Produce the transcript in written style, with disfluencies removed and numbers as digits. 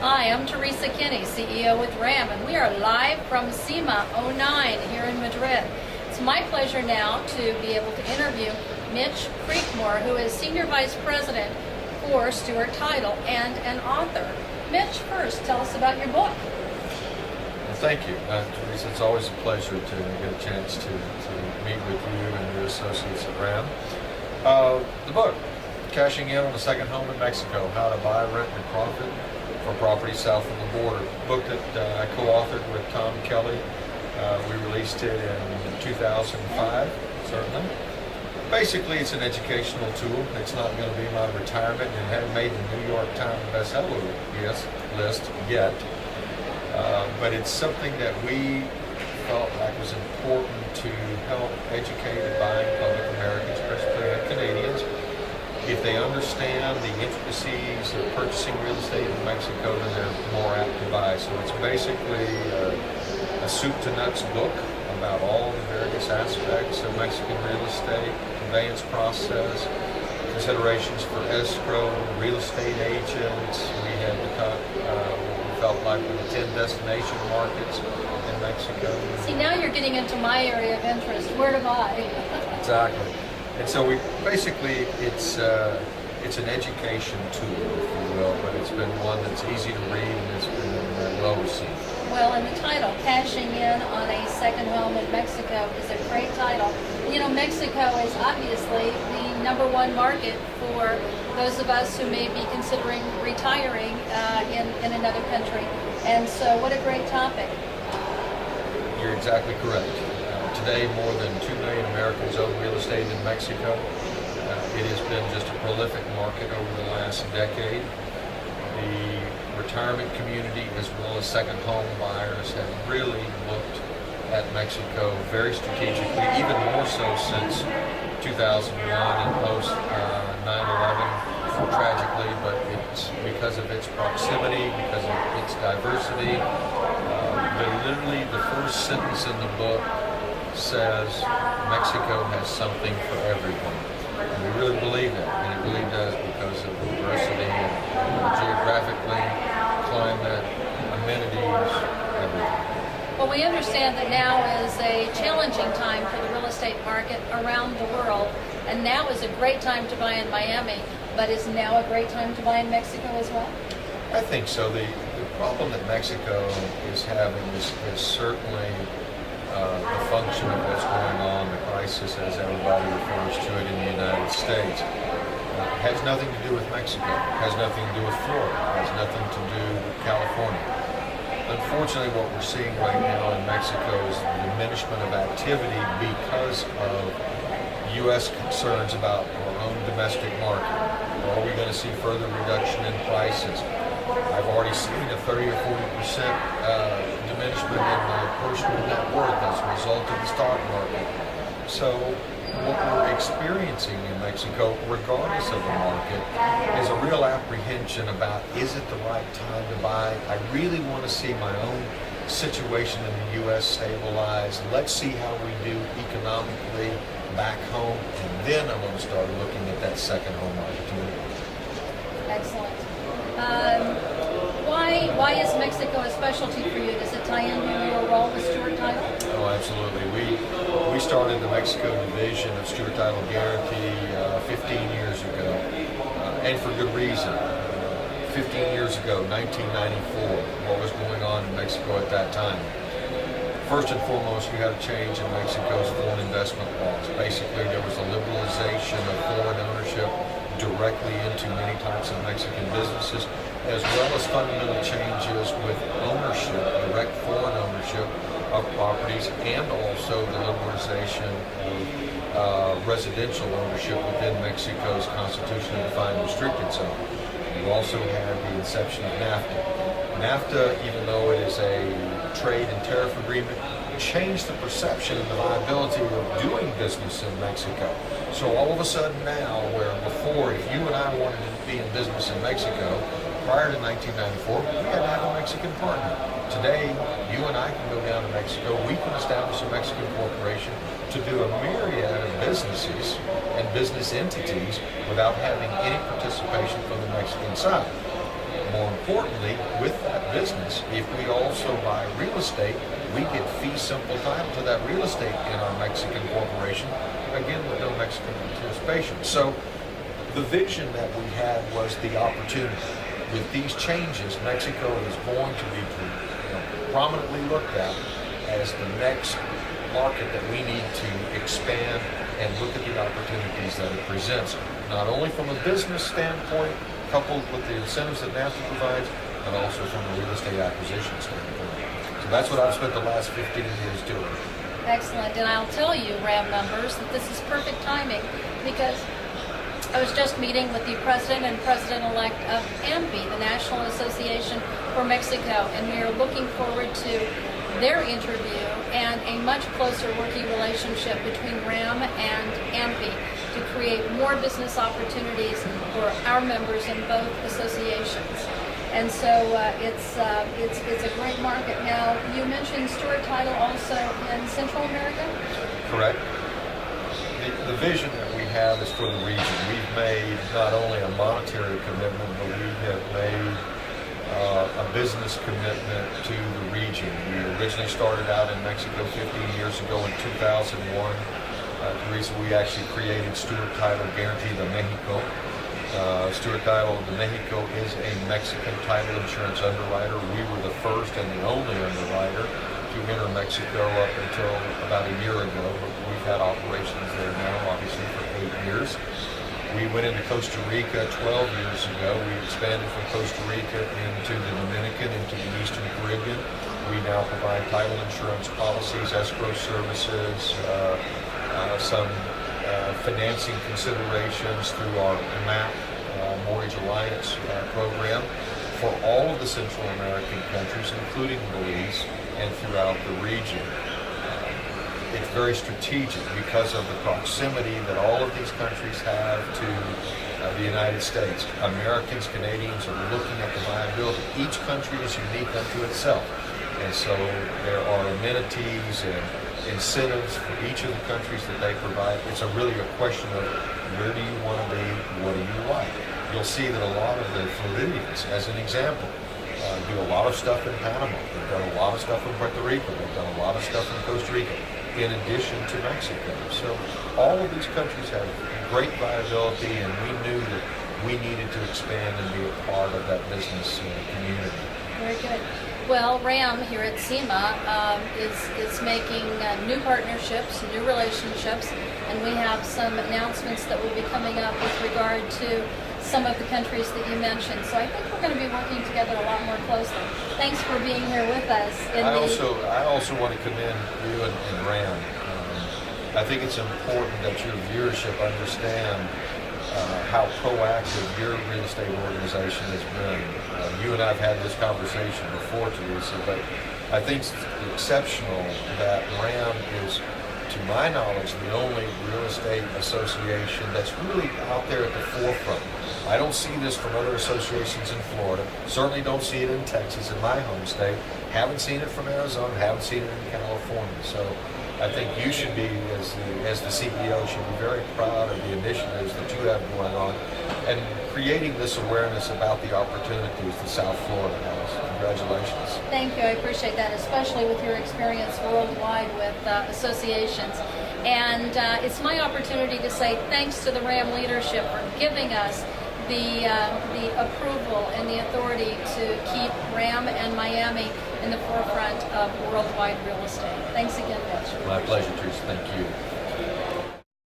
Hi, I'm Teresa Kinney, CEO with RAM, and we are live from SIMA09 here in Madrid. It's my pleasure now to be able to interview Mitch Creepmore, who is Senior Vice President for Stewart Title and an author. Mitch, first, tell us about your book. Well, thank you, Teresa. It's always a pleasure to get a chance to meet with you and your associates at RAM. The book, Cashing In on a Second Home in Mexico, How to Buy, Rent, and Profit for Property South of the Border. Book that I co-authored with Tom Kelly. We released it in 2005, certainly. Basically, it's an educational tool. It's not going to be my retirement. It hadn't made the New York Times bestseller list yet. But it's something that we felt like was important to help educate the buying public, Americans, especially Canadians. If they understand the intricacies of purchasing real estate in Mexico, then they're more apt to buy. So it's basically a soup to nuts book about all the various aspects of Mexican real estate, conveyance process, considerations for escrow, real estate agents. We had we felt like with the 10 destination markets in Mexico. See, now you're getting into my area of interest, where to buy. Exactly. And so we basically, it's an education tool, if you will, but it's been one that's easy to read and it's been well received. Well, and the title, Cashing In on a Second Home in Mexico, is a great title. You know, Mexico is obviously the #1 market for those of us who may be considering retiring in another country. And so what a great topic. You're exactly correct. Today, more than 2 million Americans own real estate in Mexico. It has been just a prolific market over the last decade. The retirement community, as well as second home buyers, have really looked at Mexico very strategically, even more so since 2001 and post 9/11, tragically, but it's because of its proximity, because of its diversity. Literally, the first sentence in the book says Mexico has something for everyone. And we really believe that, and it really does because of the diversity geographically, climate, amenities, everything. Well, we understand that now is a challenging time for the real estate market around the world, and now is a great time to buy in Miami, but is now a great time to buy in Mexico as well? I think so. The problem that Mexico is having is certainly the function of what's going on, the crisis as everybody refers to it in the United States. Has nothing to do with Mexico, has nothing to do with Florida, has nothing to do with California. Unfortunately, what we're seeing right now in Mexico is the diminishment of activity because of U.S. concerns about our own domestic market. Are we going to see further reduction in prices? I've already seen a 30 or 40% diminishment in my personal net worth as a result of the stock market. So what we're experiencing in Mexico, regardless of the market, is a real apprehension about, is it the right time to buy? I really want to see my own situation in the U.S. stabilize. Let's see how we do economically back home, and then I'm going to start looking at that second home opportunity. Excellent. Why is Mexico a specialty for you? Does it tie into your role with Stewart Title? Oh, absolutely. We started the Mexico division of Stewart Title Guarantee 15 years ago, and for good reason. 15 years ago, 1994, what was going on in Mexico at that time? First and foremost, we had a change in Mexico's foreign investment laws. Basically, there was a liberalization of foreign ownership directly into many types of Mexican businesses, as well as fundamental changes with ownership, direct foreign ownership of properties, and also the liberalization of residential ownership within Mexico's constitutionally defined restricted zone. You also had the inception of NAFTA. NAFTA, even though it is a trade and tariff agreement, changed the perception and the viability of doing business in Mexico. So all of a sudden now, where before, if you and I wanted to be in business in Mexico, prior to 1994, we had to have a Mexican partner. Today, you and I can go down to Mexico, we can establish a Mexican corporation to do a myriad of businesses and business entities without having any participation from the Mexican side. More importantly, with that business, if we also buy real estate, we get fee simple title to that real estate in our Mexican corporation, again with no Mexican participation. So the vision that we had was the opportunity. With these changes, Mexico is going to be prominently looked at as the next market that we need to expand and look at the opportunities that it presents, not only from a business standpoint, coupled with the incentives that NAFTA provides, but also from a real estate acquisition standpoint. So that's what I've spent the last 15 years doing. Excellent. And I'll tell you, RAM members, that this is perfect timing because I was just meeting with the president and president-elect of AMPI, the National Association for Mexico, and we are looking forward to their interview and a much closer working relationship between RAM and AMPI to create more business opportunities for our members in both associations. And so it's a great market. Now, you mentioned Stewart Title also in Central America? Correct. The vision that we have is for the region. We've made not only a monetary commitment, but we have made a business commitment to the region. We originally started out in Mexico 15 years ago in 2001. Teresa, we actually created Stewart Title Guarantee de Mexico. Stewart Title de Mexico is a Mexican title insurance underwriter. We were the first and the only underwriter to enter Mexico up until about a year ago. We've had operations there now, obviously, for 8 years. We went into Costa Rica 12 years ago. We expanded from Costa Rica into the Dominican, into the Eastern Caribbean. We now provide title insurance policies, escrow services, some financing considerations through our MAP Mortgage Alliance program for all of the Central American countries, including Belize, and throughout the region. It's very strategic because of the proximity that all of these countries have to the United States. Americans, Canadians are looking at the viability. Each country is unique unto itself. And so there are amenities and incentives for each of the countries that they provide. It's really a question of where do you want to be, what do you like? You'll see that a lot of the Floridians, as an example, do a lot of stuff in Panama. They've done a lot of stuff in Puerto Rico. They've done a lot of stuff in Costa Rica, in addition to Mexico. So all of these countries have great viability, and we knew that we needed to expand and be a part of that business community. Very good. Well, RAM here at SIMA is making new partnerships, new relationships, and we have some announcements that will be coming up with regard to some of the countries that you mentioned. So I think we're going to be working together a lot more closely. Thanks for being here with us. I also want to commend you and RAM. I think it's important that your viewership understand how proactive your real estate organization has been. You and I have had this conversation before, Teresa, but I think it's exceptional that RAM is, to my knowledge, the only real estate association that's really out there at the forefront. I don't see this from other associations in Florida. Certainly don't see it in Texas, in my home state. Haven't seen it from Arizona. Haven't seen it in California. So I think you should be, as the CEO, should be very proud of the initiatives that you have going on and creating this awareness about the opportunities that South Florida has. Congratulations. Thank you. I appreciate that, especially with your experience worldwide with associations. And it's my opportunity to say thanks to the RAM leadership for giving us the approval and the authority to keep RAM and Miami in the forefront of worldwide real estate. Thanks again, Mitch. My pleasure, Teresa. Thank you.